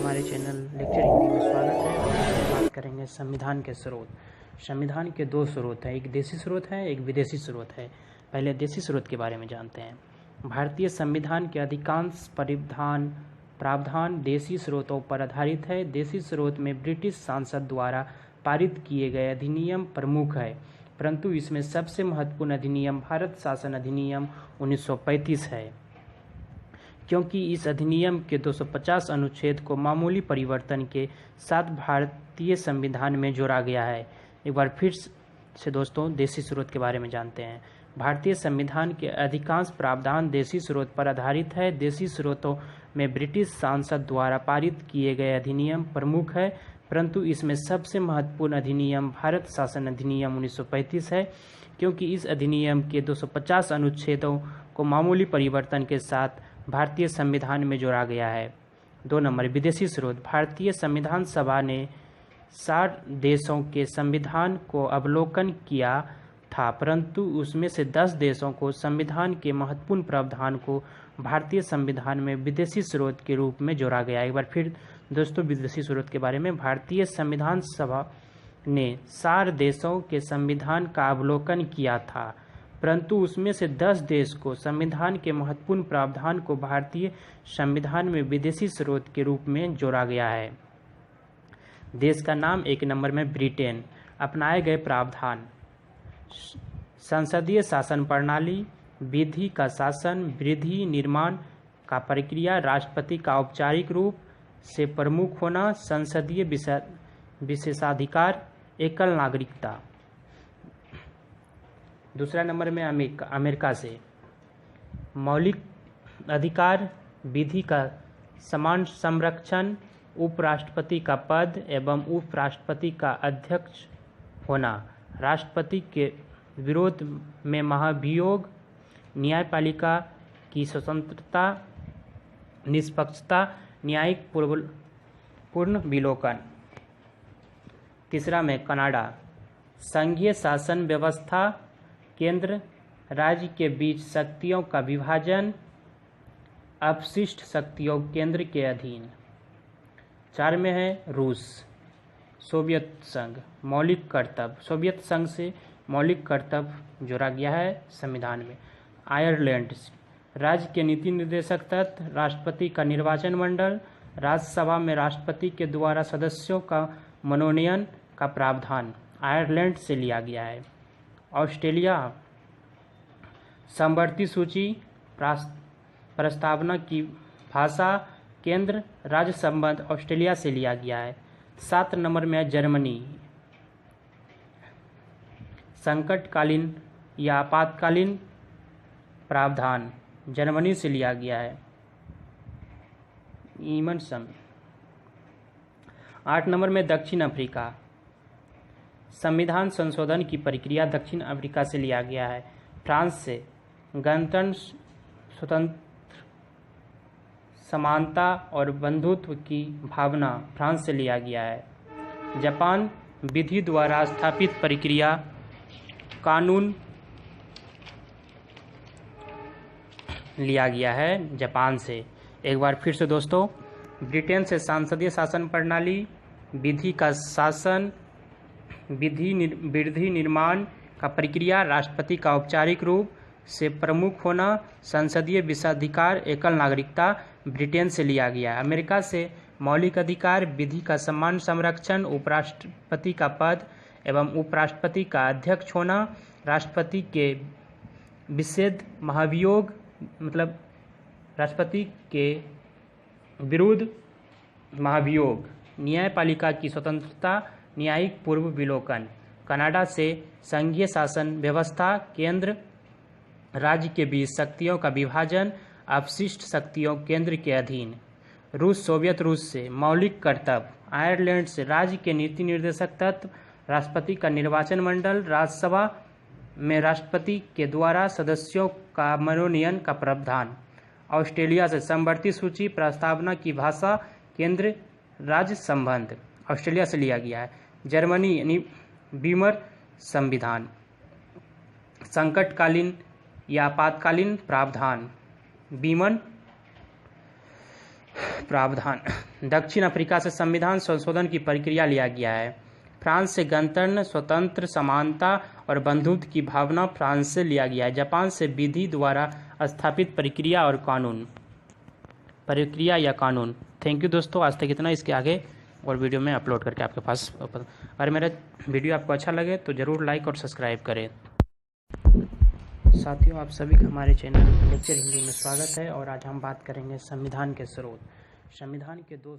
हमारे channel lecture Hindi में स्वागत है। हम बात करेंगे संविधान के स्रोत। संविधान के दो स्रोत हैं, एक देशी स्रोत है, एक विदेशी स्रोत है। पहले देशी स्रोत के बारे में जानते हैं। भारतीय संविधान के अधिकांश प्रावधान देशी स्रोतों पर आधारित है। देशी स्रोत में ब्रिटिश संसद द्वारा पारित किए गए अधिनियम प्रमुख है, परंतु इसमें सबसे महत्वपूर्ण अधिनियम भारत शासन अधिनियम 1935 है, क्योंकि इस अधिनियम के 250 अनुच्छेद को मामूली परिवर्तन के साथ भारतीय संविधान में जोड़ा गया है। एक बार फिर से दोस्तों देशी स्रोत के बारे में जानते हैं। भारतीय संविधान के अधिकांश प्रावधान देशी स्रोत पर आधारित है। देशी स्रोतों में ब्रिटिश संसद द्वारा पारित किए गए अधिनियम प्रमुख है, परंतु इसमें सबसे महत्वपूर्ण अधिनियम भारत शासन अधिनियम 1935 है, क्योंकि इस अधिनियम के 250 अनुच्छेदों को मामूली परिवर्तन के साथ भारतीय संविधान में जोड़ा गया है। 2 नंबर विदेशी स्रोत। भारतीय संविधान सभा ने 60 देशों के संविधान को अवलोकन किया था, परंतु उसमें से 10 देशों को संविधान के महत्वपूर्ण प्रावधान को भारतीय संविधान में विदेशी स्रोत के रूप में जोड़ा गया। एक बार फिर दोस्तों विदेशी स्रोत के बारे में। भारतीय संविधान सभा ने 60 देशों के संविधान का अवलोकन किया था, परंतु उसमें से 10 देश को संविधान के महत्वपूर्ण प्रावधान को भारतीय संविधान में विदेशी स्रोत के रूप में जोड़ा गया है। देश का नाम 1 नंबर में ब्रिटेन। अपनाए गए प्रावधान: संसदीय शासन प्रणाली, विधि का शासन, विधि निर्माण का प्रक्रिया, राष्ट्रपति का औपचारिक रूप से प्रमुख होना, संसदीय विशेषाधिकार, एकल नागरिकता। दूसरा नंबर में अमेरिका से मौलिक अधिकार, विधि का समान संरक्षण, उपराष्ट्रपति का पद एवं उपराष्ट्रपति का अध्यक्ष होना, राष्ट्रपति के विरोध में महाभियोग, न्यायपालिका की स्वतंत्रता, निष्पक्षता, न्यायिक पूर्ण विलोकन। तीसरा में कनाडा, संघीय शासन व्यवस्था, केंद्र राज्य के बीच शक्तियों का विभाजन, अपशिष्ट शक्तियों केंद्र के अधीन। 4 में है रूस, सोवियत संघ, मौलिक कर्तव्य, सोवियत संघ से मौलिक कर्तव्य जोड़ा गया है संविधान में। आयरलैंड, राज्य के नीति निर्देशक तत्व, राष्ट्रपति का निर्वाचन मंडल, राज्यसभा में राष्ट्रपति के द्वारा सदस्यों का मनोनयन का प्रावधान आयरलैंड से लिया गया है। ऑस्ट्रेलिया, समवर्ती सूची, प्रस्तावना की भाषा, केंद्र राज्य संबंध ऑस्ट्रेलिया से लिया गया है। 7 नंबर में है जर्मनी, संकटकालीन या आपातकालीन प्रावधान जर्मनी से लिया गया है। 8 नंबर में दक्षिण अफ्रीका, संविधान संशोधन की प्रक्रिया दक्षिण अफ्रीका से लिया गया है। फ्रांस से गणतंत्र, स्वतंत्र, समानता और बंधुत्व की भावना फ्रांस से लिया गया है। जापान, विधि द्वारा स्थापित प्रक्रिया कानून लिया गया है जापान से। एक बार फिर से दोस्तों, ब्रिटेन से संसदीय शासन प्रणाली, विधि का शासन, विधि निर्माण का प्रक्रिया, राष्ट्रपति का औपचारिक रूप से प्रमुख होना, संसदीय विशेषाधिकार, एकल नागरिकता ब्रिटेन से लिया गया है। अमेरिका से मौलिक अधिकार, विधि का समान संरक्षण, उपराष्ट्रपति का पद एवं उपराष्ट्रपति का अध्यक्ष होना, राष्ट्रपति के विषेध महाभियोग मतलब राष्ट्रपति के विरुद्ध महाभियोग, न्यायपालिका की स्वतंत्रता, न्यायिक पूर्व विलोकन। कनाडा से संघीय शासन व्यवस्था, केंद्र राज्य के बीच शक्तियों का विभाजन, अपशिष्ट शक्तियों केंद्र के अधीन। रूस, सोवियत रूस से मौलिक कर्तव्य। आयरलैंड से राज्य के नीति निर्देशक तत्व, राष्ट्रपति का निर्वाचन मंडल, राज्यसभा में राष्ट्रपति के द्वारा सदस्यों का मनोनयन का प्रावधान। ऑस्ट्रेलिया से समवर्ती सूची, प्रस्तावना की भाषा, केंद्र राज्य संबंध ऑस्ट्रेलिया से लिया गया है। जर्मनी यानी वीमर संविधान, संकटकालीन या आपातकालीन प्रावधान, वीमर प्रावधान। दक्षिण अफ्रीका से संविधान संशोधन की प्रक्रिया लिया गया है। फ्रांस से गणतंत्र, स्वतंत्र, समानता और बंधुत्व की भावना फ्रांस से लिया गया है। जापान से विधि द्वारा स्थापित प्रक्रिया या कानून। थैंक यू दोस्तों, आज तक इतना। इसके आगे और वीडियो में अपलोड करके आपके पास। अगर मेरा वीडियो आपको अच्छा लगे तो ज़रूर लाइक और सब्सक्राइब करें। साथियों, आप सभी का हमारे चैनल लेक्चर हिंदी में स्वागत है और आज हम बात करेंगे संविधान के स्रोत। संविधान के दो